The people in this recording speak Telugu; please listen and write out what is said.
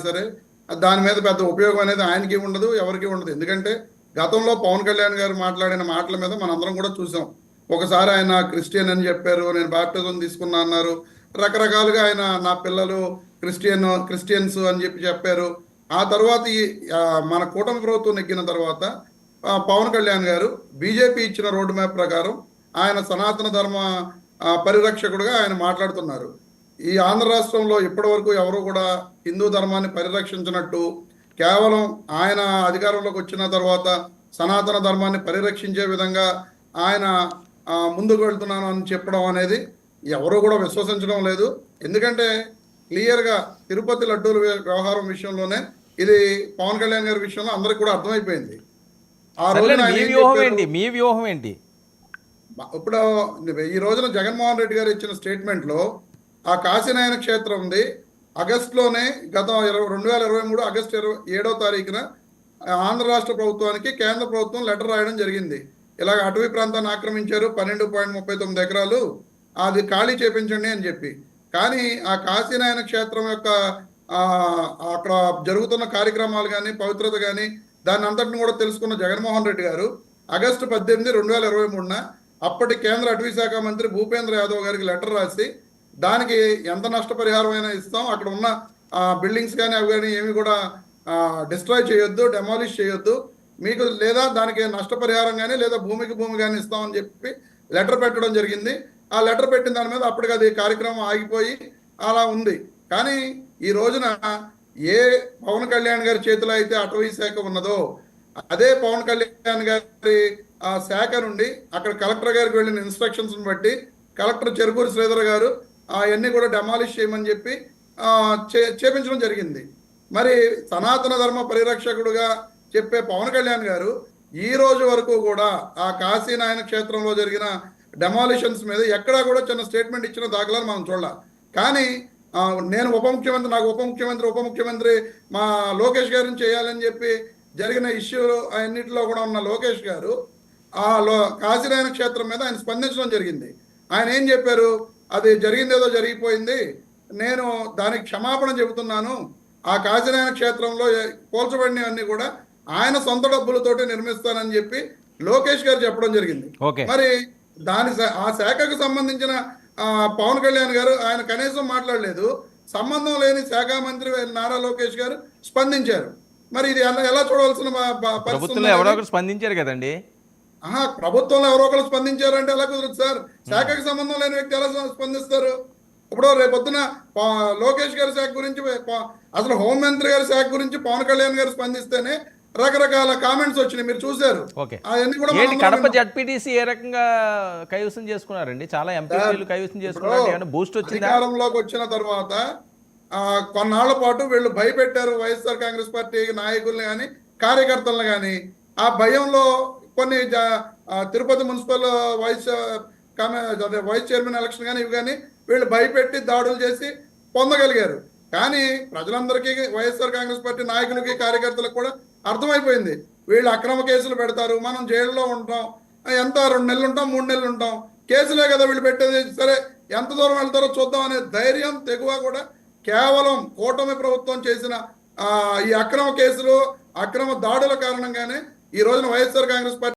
సరే దాని మీద పెద్ద ఉపయోగం అనేది ఆయనకి ఉండదు, ఎవరికి ఉండదు. ఎందుకంటే గతంలో పవన్ కళ్యాణ్ గారు మాట్లాడిన మాటల మీద మనందరం కూడా చూసాం. ఒకసారి ఆయన క్రిస్టియన్ అని చెప్పారు, నేను బాప్టిజం తీసుకున్నా అన్నారు. రకరకాలుగా ఆయన నా పిల్లలు క్రిస్టియన్స్ అని చెప్పారు. ఆ తర్వాత మన కూటమి ప్రభుత్వం నెగ్గిన తర్వాత పవన్ కళ్యాణ్ గారు బీజేపీ ఇచ్చిన రోడ్డు మ్యాప్ ప్రకారం ఆయన సనాతన ధర్మ పరిరక్షకుడుగా ఆయన మాట్లాడుతున్నారు. ఈ ఆంధ్ర రాష్ట్రంలో ఇప్పటి వరకు ఎవరు కూడా హిందూ ధర్మాన్ని పరిరక్షించినట్టు, కేవలం ఆయన అధికారంలోకి వచ్చిన తర్వాత సనాతన ధర్మాన్ని పరిరక్షించే విధంగా ఆయన ముందుకు వెళ్తున్నాను అని చెప్పడం అనేది ఎవరు కూడా విశ్వసించడం లేదు. ఎందుకంటే క్లియర్గా తిరుపతి లడ్డూల వ్యవహారం విషయంలోనే ఇది పవన్ కళ్యాణ్ గారి విషయంలో అందరికి కూడా అర్థమైపోయింది. ఆ రోజున మీ వ్యూహం ఏంటి? ఇప్పుడు ఈ రోజున జగన్మోహన్ రెడ్డి గారు ఇచ్చిన స్టేట్మెంట్లో ఆ కాశీనాయన క్షేత్రం ఉంది ఆగస్టులోనే, గత 2023 ఆగస్టు 27వ తారీఖున ఆంధ్ర రాష్ట్ర ప్రభుత్వానికి కేంద్ర ప్రభుత్వం లెటర్ రాయడం జరిగింది. ఇలాగ అటవీ ప్రాంతాన్ని ఆక్రమించారు, 12.39 ఎకరాలు, అది ఖాళీ చేపించండి అని చెప్పి. కానీ ఆ కాశీనాయన క్షేత్రం యొక్క అక్కడ జరుగుతున్న కార్యక్రమాలు కానీ, పవిత్రత కానీ, దాన్ని అంతటిని కూడా తెలుసుకున్న జగన్మోహన్ రెడ్డి గారు ఆగస్టు 18, 2023న అప్పటి కేంద్ర అటవీ శాఖ మంత్రి భూపేంద్ర యాదవ్ గారికి లెటర్ రాసి దానికి ఎంత నష్టపరిహారం అయినా ఇస్తాం, అక్కడ ఉన్న బిల్డింగ్స్ కానీ అవి కానీ ఏమి కూడా డిస్ట్రాయ్ చేయొద్దు, డెమాలిష్ చేయొద్దు, మీకు లేదా దానికి నష్టపరిహారం కానీ లేదా భూమికి భూమి కానీ ఇస్తామని చెప్పి లెటర్ పెట్టడం జరిగింది. ఆ లెటర్ పెట్టిన దాని మీద అప్పటికి అది కార్యక్రమం ఆగిపోయి అలా ఉంది. కానీ ఈ రోజున ఏ పవన్ కళ్యాణ్ గారి చేతిలో అయితే అటవీ శాఖ ఉన్నదో అదే పవన్ కళ్యాణ్ గారి శాఖ నుండి అక్కడ కలెక్టర్ గారికి వెళ్ళిన ఇన్స్ట్రక్షన్స్ బట్టి కలెక్టర్ చెరుకూరి శ్రీధర్ గారు అవన్నీ కూడా డెమాలిష్ చేయమని చెప్పి చేపించడం జరిగింది. మరి సనాతన ధర్మ పరిరక్షకుడుగా చెప్పే పవన్ కళ్యాణ్ గారు ఈ రోజు వరకు కూడా ఆ కాశీనాయన క్షేత్రంలో జరిగిన డెమాలిషన్స్ మీద ఎక్కడా కూడా చిన్న స్టేట్మెంట్ ఇచ్చిన దాఖలాలు మనం చూడాలి. కానీ నేను ఉప ముఖ్యమంత్రి మా లోకేష్ గారిని చేయాలని చెప్పి జరిగిన ఇష్యూ అన్నింటిలో కూడా ఉన్న లోకేష్ గారు కాశీనాయన క్షేత్రం మీద ఆయన స్పందించడం జరిగింది. ఆయన ఏం చెప్పారు, అది జరిగిందేదో జరిగిపోయింది, నేను దానికి క్షమాపణ చెబుతున్నాను, ఆ కాశీనాయన క్షేత్రంలో పోల్చబడినవన్నీ కూడా ఆయన సొంత డబ్బులతోటి నిర్మిస్తానని చెప్పి లోకేష్ గారు చెప్పడం జరిగింది. మరి ఆ శాఖకు సంబంధించిన పవన్ కళ్యాణ్ గారు ఆయన కనీసం మాట్లాడలేదు. సంబంధం లేని శాఖ మంత్రి నారా లోకేష్ గారు స్పందించారు. మరి ఇది ఎలా చూడవలసిన ప్రభుత్వంలో ఎవరో ఒకరు స్పందించారు కదండి. ప్రభుత్వంలో ఎవరో ఒకరు స్పందించారంటే ఎలా కుదరదు సార్? శాఖకు సంబంధం లేని వ్యక్తి ఎలా స్పందిస్తారు? ఇప్పుడు రేపొద్దున లోకేష్ గారి శాఖ గురించి, అసలు హోంమంత్రి గారి శాఖ గురించి పవన్ కళ్యాణ్ గారు స్పందిస్తేనే రకరకాల కామెంట్స్ వచ్చినాయి, మీరు చూసారు. కడప జడ్పీటీసీ ఏ రకంగా కైవసం చేసుకున్నారండి? చాలా ఎంపీలు కైవసం చేసుకున్నారు. బూస్ట్ వచ్చింది. అధికారంలోకి వచ్చిన తర్వాత కొన్నాళ్ల పాటు వీళ్ళు భయపెట్టారు వైఎస్ఆర్ కాంగ్రెస్ పార్టీ నాయకుల్ని కానీ కార్యకర్తలను కానీ. ఆ భయంలో కొన్ని Tirupati municipal vice chairman election కానీ ఇవి కానీ వీళ్ళు భయపెట్టి దాడులు చేసి పొందగలిగారు. కానీ ప్రజలందరికీ, వైఎస్ఆర్ కాంగ్రెస్ పార్టీ నాయకులకి కార్యకర్తలకు కూడా అర్థమైపోయింది, వీళ్ళు అక్రమ కేసులు పెడతారు, మనం జైల్లో ఉంటాం, ఎంత 2 నెలలు ఉంటాం, 3 నెలలు ఉంటాం, కేసులే కదా వీళ్ళు పెట్టేది, సరే ఎంత దూరం వెళ్తారో చూద్దాం అనే ధైర్యం, తెగువ కూడా కేవలం కూటమి ప్రభుత్వం చేసిన ఈ అక్రమ కేసులు, అక్రమ దాడుల కారణంగానే ఈ రోజున వైఎస్ఆర్ కాంగ్రెస్ పార్టీ